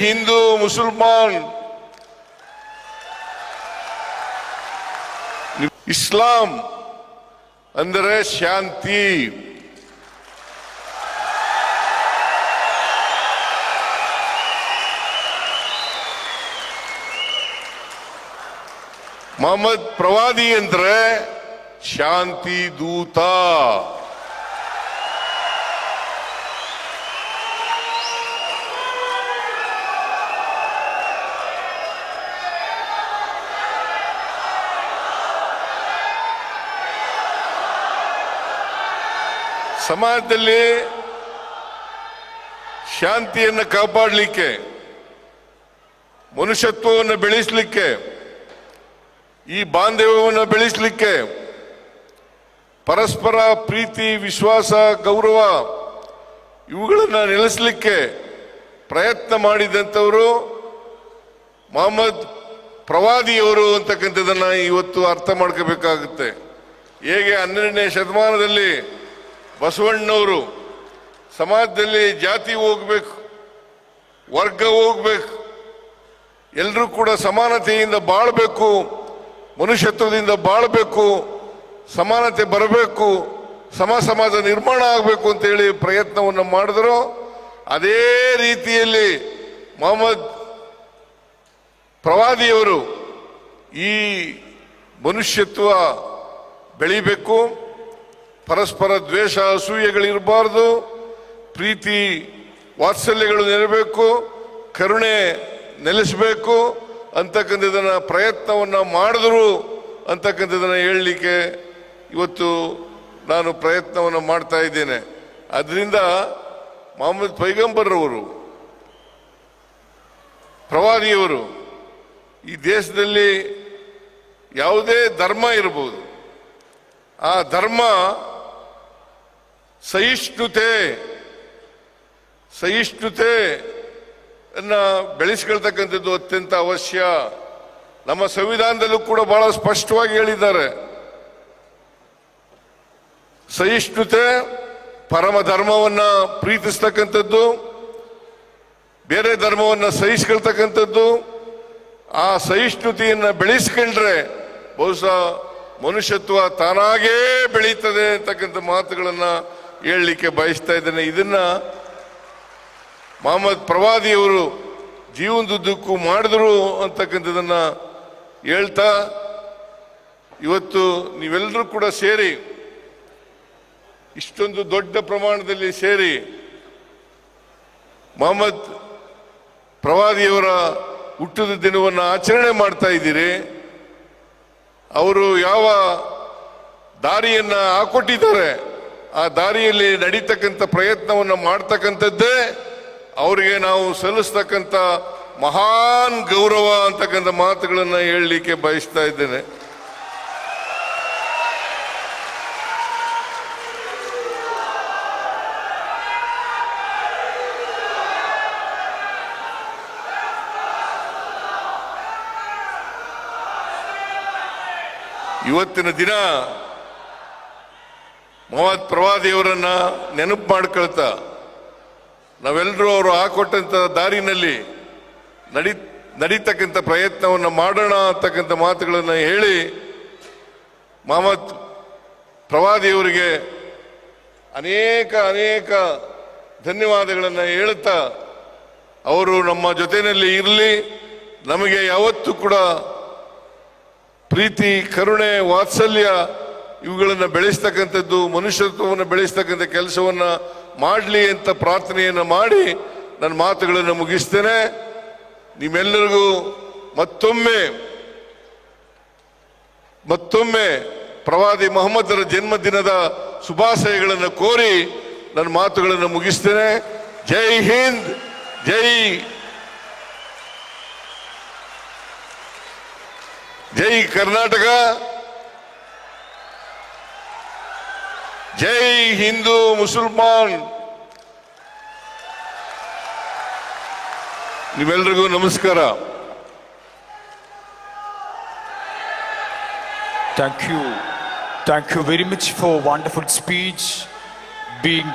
ಹಿಂದೂ ಮುಸಲ್ಮಾನ್ ಇಸ್ಲಾಂ ಅಂದರೆ ಶಾಂತಿ. ಮೊಹಮ್ಮದ್ ಪ್ರವಾದಿ ಅಂದ್ರೆ ಶಾಂತಿ ದೂತ. ಸಮಾಜದಲ್ಲಿ ಶಾಂತಿಯನ್ನು ಕಾಪಾಡಲಿಕ್ಕೆ, ಮನುಷ್ಯತ್ವವನ್ನು ಬೆಳೆಸಲಿಕ್ಕೆ, ಈ ಬಾಂಧವ್ಯವನ್ನು ಬೆಳೆಸಲಿಕ್ಕೆ, ಪರಸ್ಪರ ಪ್ರೀತಿ, ವಿಶ್ವಾಸ, ಗೌರವ ಇವುಗಳನ್ನು ನೆಲೆಸಲಿಕ್ಕೆ ಪ್ರಯತ್ನ ಮಾಡಿದಂಥವರು ಮೊಹಮ್ಮದ್ ಪ್ರವಾದಿಯವರು ಅಂತಕ್ಕಂಥದ್ದನ್ನು ಇವತ್ತು ಅರ್ಥ ಮಾಡ್ಕೋಬೇಕಾಗುತ್ತೆ. ಹೇಗೆ 12ನೇ ಶತಮಾನದಲ್ಲಿ ಬಸವಣ್ಣವರು ಸಮಾಜದಲ್ಲಿ ಜಾತಿ ಹೋಗ್ಬೇಕು, ವರ್ಗ ಹೋಗ್ಬೇಕು, ಎಲ್ಲರೂ ಕೂಡ ಸಮಾನತೆಯಿಂದ ಬಾಳಬೇಕು, ಮನುಷ್ಯತ್ವದಿಂದ ಬಾಳಬೇಕು, ಸಮಾನತೆ ಬರಬೇಕು, ಸಮಾಜ ನಿರ್ಮಾಣ ಆಗಬೇಕು ಅಂತೇಳಿ ಪ್ರಯತ್ನವನ್ನು ಮಾಡಿದ್ರು. ಅದೇ ರೀತಿಯಲ್ಲಿ ಮೊಹಮ್ಮದ್ ಪ್ರವಾದಿಯವರು ಈ ಮನುಷ್ಯತ್ವ ಬೆಳಿಬೇಕು, ಪರಸ್ಪರ ದ್ವೇಷ ಅಸೂಯೆಗಳಿರಬಾರ್ದು, ಪ್ರೀತಿ ವಾತ್ಸಲ್ಯಗಳು ನೆರಬೇಕು, ಕರುಣೆ ನೆಲೆಸಬೇಕು ಅಂತಕ್ಕಂಥದ್ದನ್ನು ಪ್ರಯತ್ನವನ್ನು ಮಾಡಿದ್ರು ಅಂತಕ್ಕಂಥದ್ದನ್ನು ಹೇಳಲಿಕ್ಕೆ ಇವತ್ತು ನಾನು ಪ್ರಯತ್ನವನ್ನು ಮಾಡ್ತಾ ಇದ್ದೇನೆ. ಅದರಿಂದ ಮೊಹಮ್ಮದ್ ಪೈಗಂಬರ್ರವರು, ಪ್ರವಾದಿಯವರು ಈ ದೇಶದಲ್ಲಿ ಯಾವುದೇ ಧರ್ಮ ಇರಬಹುದು, ಆ ಧರ್ಮ ಸಹಿಷ್ಣುತೆಯನ್ನು ಬೆಳೆಸ್ಕೊಳ್ತಕ್ಕಂಥದ್ದು ಅತ್ಯಂತ ಅವಶ್ಯ. ನಮ್ಮ ಸಂವಿಧಾನದಲ್ಲೂ ಕೂಡ ಬಹಳ ಸ್ಪಷ್ಟವಾಗಿ ಹೇಳಿದ್ದಾರೆ, ಸಹಿಷ್ಣುತೆ, ಪರಮ ಧರ್ಮವನ್ನು ಪ್ರೀತಿಸ್ತಕ್ಕಂಥದ್ದು, ಬೇರೆ ಧರ್ಮವನ್ನು ಸಹಿಸ್ಕೊಳ್ತಕ್ಕಂಥದ್ದು. ಆ ಸಹಿಷ್ಣುತೆಯನ್ನು ಬೆಳೆಸ್ಕೊಂಡ್ರೆ ಬಹುಶಃ ಮನುಷ್ಯತ್ವ ತಾನಾಗೇ ಬೆಳೀತದೆ ಅಂತಕ್ಕಂಥ ಮಾತುಗಳನ್ನು ಹೇಳಲಿಕ್ಕೆ ಬಯಸ್ತಾ ಇದ್ದೇನೆ. ಇದನ್ನ ಮೊಹಮ್ಮದ್ ಪ್ರವಾದಿಯವರು ಜೀವನದುದ್ದಕ್ಕೂ ಮಾಡಿದ್ರು ಅಂತಕ್ಕಂಥದ್ದನ್ನ ಹೇಳ್ತಾ, ಇವತ್ತು ನೀವೆಲ್ಲರೂ ಕೂಡ ಸೇರಿ, ಇಷ್ಟೊಂದು ದೊಡ್ಡ ಪ್ರಮಾಣದಲ್ಲಿ ಸೇರಿ ಮೊಹಮ್ಮದ್ ಪ್ರವಾದಿಯವರ ಹುಟ್ಟಿದ ದಿನವನ್ನು ಆಚರಣೆ ಮಾಡ್ತಾ ಇದ್ದೀರಿ. ಅವರು ಯಾವ ದಾರಿಯನ್ನ ಹಾಕೊಟ್ಟಿದ್ದಾರೆ ಆ ದಾರಿಯಲ್ಲಿ ನಡೀತಕ್ಕಂಥ ಪ್ರಯತ್ನವನ್ನು ಮಾಡ್ತಕ್ಕಂಥದ್ದೇ ಅವರಿಗೆ ನಾವು ಸಲ್ಲಿಸ್ತಕ್ಕಂಥ ಮಹಾನ್ ಗೌರವ ಅಂತಕ್ಕಂಥ ಮಾತುಗಳನ್ನು ಹೇಳಲಿಕ್ಕೆ ಬಯಸ್ತಾ ಇದ್ದೇನೆ. ಇವತ್ತಿನ ದಿನ ಮೊಹಮ್ಮದ್ ಪ್ರವಾದಿಯವರನ್ನ ನೆನಪು ಮಾಡ್ಕೊಳ್ತಾ ನಾವೆಲ್ಲರೂ ಅವರು ಹಾಕೊಟ್ಟಂತ ದಾರಿನಲ್ಲಿ ನಡೀತಕ್ಕಂಥ ಪ್ರಯತ್ನವನ್ನು ಮಾಡೋಣ ಅಂತಕ್ಕಂಥ ಮಾತುಗಳನ್ನು ಹೇಳಿ, ಮೊಹಮ್ಮದ್ ಪ್ರವಾದಿಯವರಿಗೆ ಅನೇಕ ಧನ್ಯವಾದಗಳನ್ನು ಹೇಳುತ್ತಾ, ಅವರು ನಮ್ಮ ಜೊತೆಯಲ್ಲಿ ಇರಲಿ, ನಮಗೆ ಯಾವತ್ತೂ ಕೂಡ ಪ್ರೀತಿ, ಕರುಣೆ, ವಾತ್ಸಲ್ಯ ಇವುಗಳನ್ನು ಬೆಳೆಸ್ತಕ್ಕಂಥದ್ದು, ಮನುಷ್ಯತ್ವವನ್ನು ಬೆಳೆಸ್ತಕ್ಕಂಥ ಕೆಲಸವನ್ನು ಮಾಡಲಿ ಅಂತ ಪ್ರಾರ್ಥನೆಯನ್ನು ಮಾಡಿ ನನ್ನ ಮಾತುಗಳನ್ನು ಮುಗಿಸ್ತೇನೆ. ನಿಮ್ಮೆಲ್ಲರಿಗೂ ಮತ್ತೊಮ್ಮೆ ಪ್ರವಾದಿ ಮೊಹಮ್ಮದರ ಜನ್ಮದಿನದ ಶುಭಾಶಯಗಳನ್ನು ಕೋರಿ ನನ್ನ ಮಾತುಗಳನ್ನು ಮುಗಿಸ್ತೇನೆ. ಜೈ ಹಿಂದ್, ಜೈ ಕರ್ನಾಟಕ, ಜೈ ಹಿಂದೂ ಮುಸಲ್ಮಾನ್. ನಿಮ್ಮೆಲ್ಲರಿಗೂ ನಮಸ್ಕಾರ. Thank you very much for wonderful speech being